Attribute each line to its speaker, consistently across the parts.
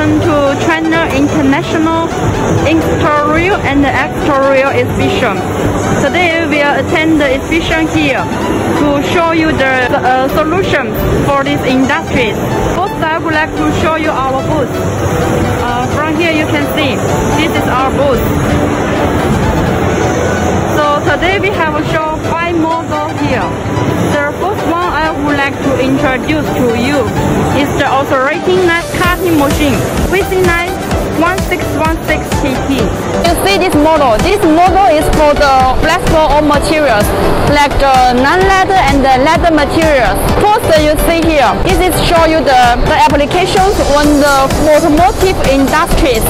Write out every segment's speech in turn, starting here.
Speaker 1: Welcome to China International Interior and Exterior Exhibition. Today we will attend the exhibition here to show you the solutions for these industries. First, I would like to show you our booth. From here you can see this is our booth. So today we have shown 5 models here. The first one I would like to introduce to you is the automatic knife cutting machine, VC9 1616 TT. You see this model. This model is for the flexible all materials, like the non-leather and the leather materials. First, you see here, this is show you the applications on the automotive industries,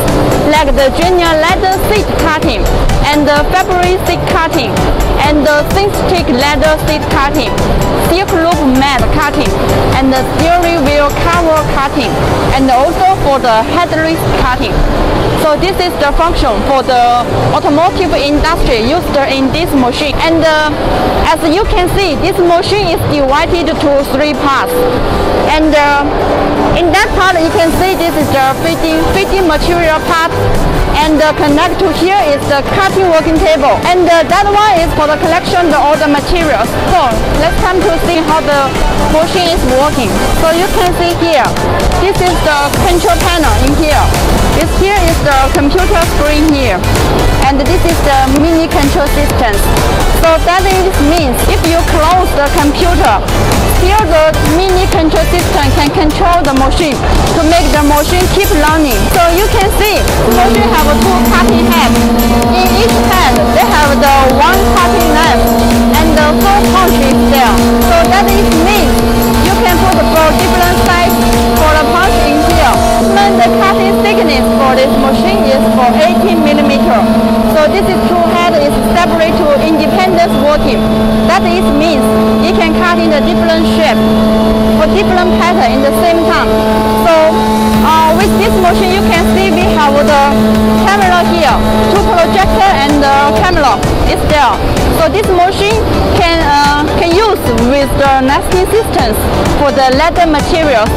Speaker 1: like the junior leather seat cutting, and the fabric seat cutting, and the synthetic leather seat cutting, silk loop mat cutting, and the steering wheel cover cutting, and also for the headrest cutting. So this is the function for the automotive industry used in this machine. And as you can see, this machine is divided to 3 parts. And in that part, you can see this is the fitting material part. And connect to here is the cutting working table. And that one is for the collection of all the materials. So let's come to see how the machine is working. So you can see here, this is the control panel in here. Here is the computer screen here. And this is the mini control system. So that means if you close the computer, here the mini control system can control the machine to make the machine keep running. So you can see the machine have 2 cutting heads. In each head they have the 1 cutting knife and the 4 punch is there. So that means you can put for different size for the punch in here. And the cutting thickness for this machine is for 18 millimeter. So this is 2 head is separate to independent working. That means it can cut in a different shape for different pattern in the same time. So with this machine you can see we have the camera here, 2 projector and the camera is there. So this machine can use with the nesting systems for the leather materials.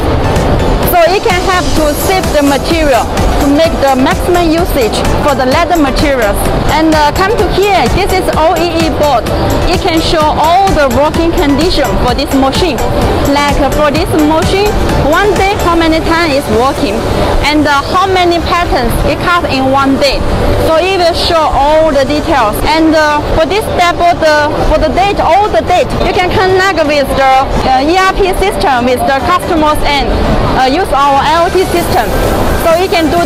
Speaker 1: So it can help to save the material to make the maximum usage for the leather materials. And come to here, this is OEE board. It can show all the working condition for this machine. Like for this machine, one day how many times it's working, and how many patterns it cut in one day. So it will show all the details. And for this step, for the date, all the date, you can connect with the ERP system with the customer's end. Use our IoT system, so you can do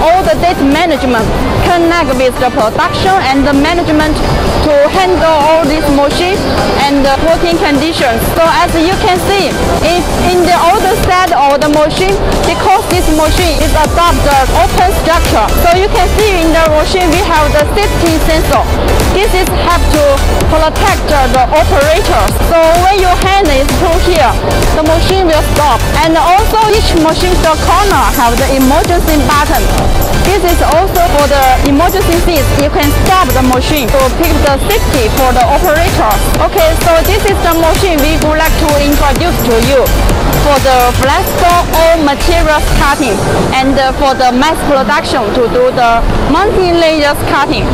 Speaker 1: all the data management, connect with the production and the management to handle all these machines and the working conditions. So as you can see, in the older side of the machine, because this machine is adopt the open structure, so you can see in the machine we have the safety sensor. This is help to protect the operators. So when your hand is through here, the machine will stop. And also each machine's corner have the emergency button. This is also for the emergency seats. You can stop the machine to pick the safety for the operator. Okay, so this is the machine we would like to introduce to you for the flexible all materials cutting and for the mass production to do the multi-layers cutting.